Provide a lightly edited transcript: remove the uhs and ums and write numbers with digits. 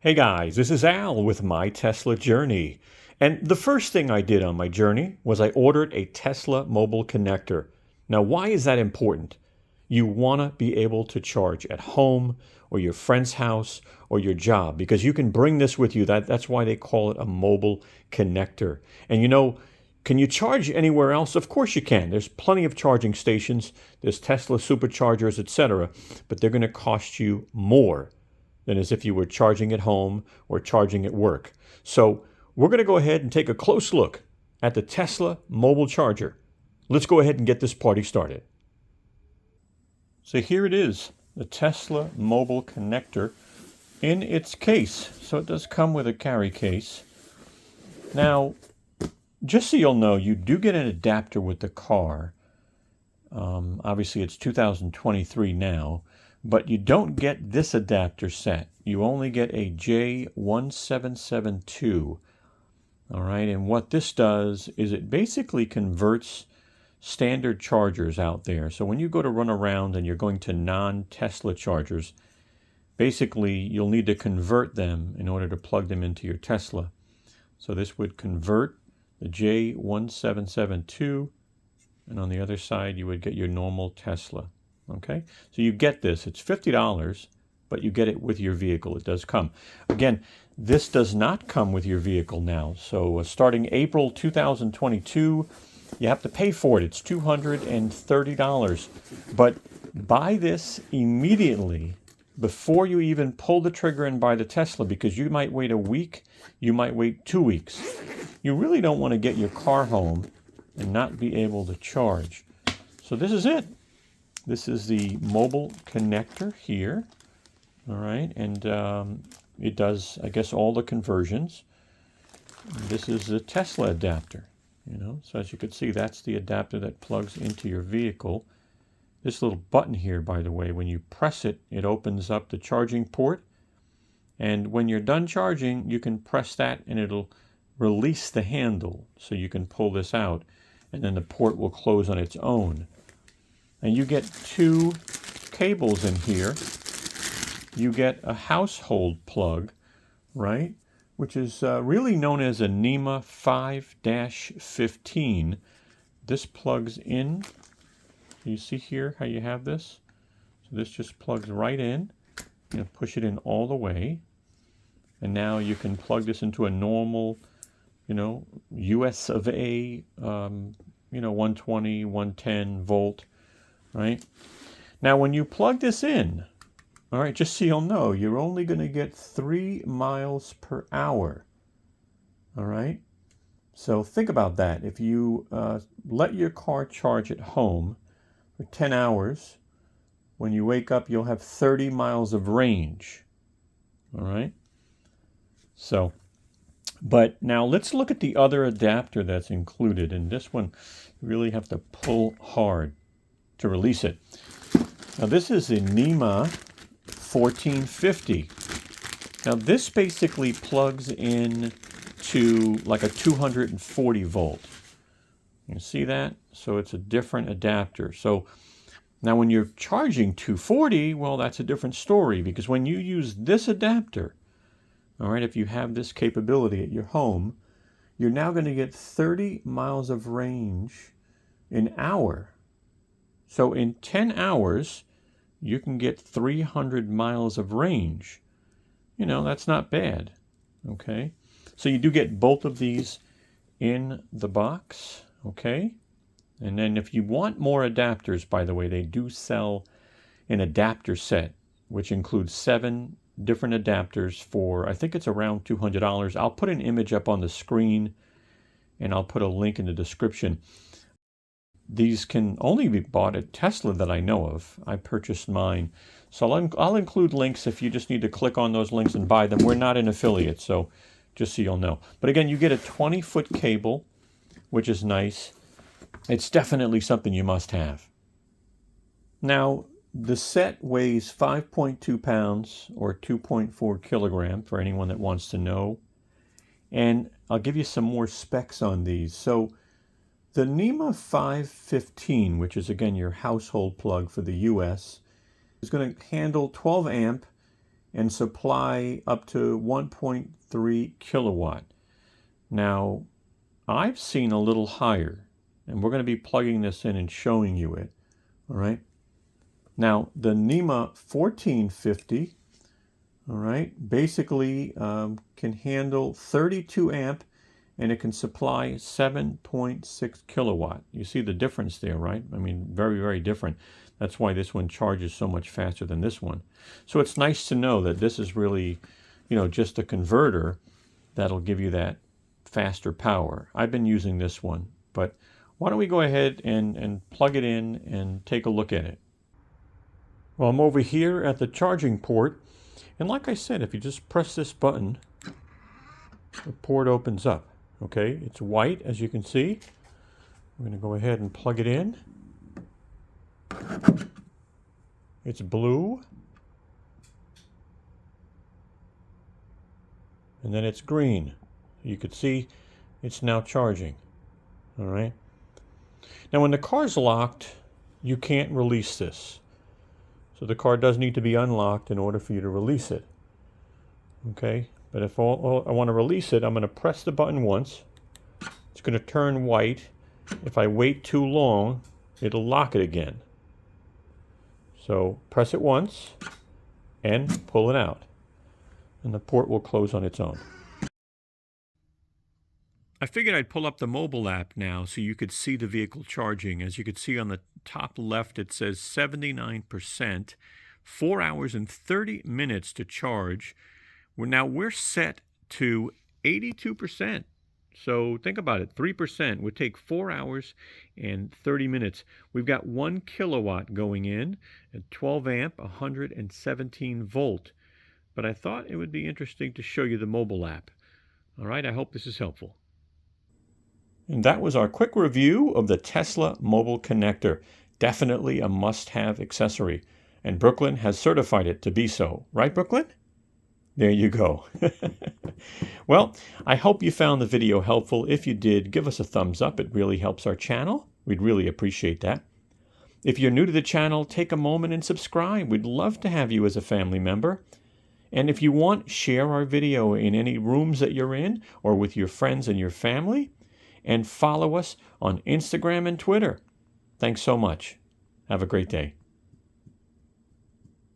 Hey guys, this is Al with my Tezla Journey. And the first thing I did on my journey was I ordered a Tezla mobile connector. Now, why is that important? You want to be able to charge at home or your friend's house or your job because you can bring this with you. That's why they call it a mobile connector. And can you charge anywhere else? Of course you can. There's plenty of charging stations. There's Tesla superchargers, etc. But they're going to cost you more than as if you were charging at home or charging at work. So we're going to go ahead and take a close look at the Tezla mobile charger. Let's go ahead and get this party started. So here it is, the Tezla mobile connector in its case. So it does come with a carry case. Now, just so you'll know, you do get an adapter with the car. Obviously, it's 2023 now. But you don't get this adapter set. You only get a J1772. All right, and what this does is it basically converts standard chargers out there. So when you go to run around and you're going to non-Tesla chargers, basically you'll need to convert them in order to plug them into your Tesla. So this would convert the J1772, and on the other side you would get your normal Tesla. Okay, so you get this. It's $50, but you get it with your vehicle. It does come. Again, this does not come with your vehicle now. So starting April 2022, you have to pay for it. It's $230. But buy this immediately before you even pull the trigger and buy the Tesla, because you might wait a week, you might wait 2 weeks. You really don't want to get your car home and not be able to charge. So this is it. This is the mobile connector here, all right, and it does, I guess, all the conversions. This is the Tesla adapter, so as you can see, that's the adapter that plugs into your vehicle. This little button here, by the way, when you press it, it opens up the charging port, and when you're done charging, you can press that and it'll release the handle, so you can pull this out, and then the port will close on its own. And you get 2 cables in here. You get a household plug, right, which is really known as a NEMA 5-15. This plugs in. You see here how you have this? So this just plugs right in. You push it in all the way. And now you can plug this into a normal, US of A, 120, 110 volt. Right? Now, when you plug this in, all right, just so you'll know, you're only going to get 3 miles per hour. All right? So think about that. If you let your car charge at home for 10 hours, when you wake up, you'll have 30 miles of range. All right? So, but now let's look at the other adapter that's included. And this one, you really have to pull hard to release it. Now this is a NEMA 1450. Now this basically plugs in to like a 240 volt. You see that? So it's a different adapter. So now when you're charging 240, well, that's a different story, because when you use this adapter, all right, if you have this capability at your home, you're now going to get 30 miles of range an hour. So in 10 hours, you can get 300 miles of range. That's not bad, okay? So you do get both of these in the box, okay? And then if you want more adapters, by the way, they do sell an adapter set, which includes 7 different adapters for, I think it's around $200. I'll put an image up on the screen, and I'll put a link in the description. These can only be bought at Tesla that I know of. I purchased mine. So I'll include links if you just need to click on those links and buy them. We're not an affiliate, so just so you'll know. But again, you get a 20-foot cable, which is nice. It's definitely something you must have. Now, the set weighs 5.2 pounds or 2.4 kilograms for anyone that wants to know. And I'll give you some more specs on these. So the NEMA 515, which is again your household plug for the US, is going to handle 12 amp and supply up to 1.3 kilowatt. Now, I've seen a little higher, and we're going to be plugging this in and showing you it. All right. Now, the NEMA 1450, all right, basically can handle 32 amp, and it can supply 7.6 kilowatt. You see the difference there, right? I mean, very, very different. That's why this one charges so much faster than this one. So it's nice to know that this is really, just a converter that'll give you that faster power. I've been using this one, but why don't we go ahead and plug it in and take a look at it. Well, I'm over here at the charging port, and like I said, if you just press this button, the port opens up. Okay, it's white, as you can see. I'm going to go ahead and plug it in. It's blue. And then it's green. You could see it's now charging. All right. Now, when the car's locked, you can't release this. So the car does need to be unlocked in order for you to release it. Okay. But if I want to release it, I'm going to press the button once. It's going to turn white. If I wait too long, it'll lock it again. So press it once and pull it out. And the port will close on its own. I figured I'd pull up the mobile app now so you could see the vehicle charging. As you could see on the top left, it says 79%, 4 hours and 30 minutes to charge. We're set to 82%. So think about it, 3% would take 4 hours and 30 minutes. We've got 1 kilowatt going in at 12 amp, 117 volt. But I thought it would be interesting to show you the mobile app. All right, I hope this is helpful. And that was our quick review of the Tezla Mobile Connector. Definitely a must-have accessory. And Brooklyn has certified it to be so. Right, Brooklyn? There you go. Well, I hope you found the video helpful. If you did, give us a thumbs up. It really helps our channel. We'd really appreciate that. If you're new to the channel, take a moment and subscribe. We'd love to have you as a family member. And if you want, share our video in any rooms that you're in or with your friends and your family. And follow us on Instagram and Twitter. Thanks so much. Have a great day.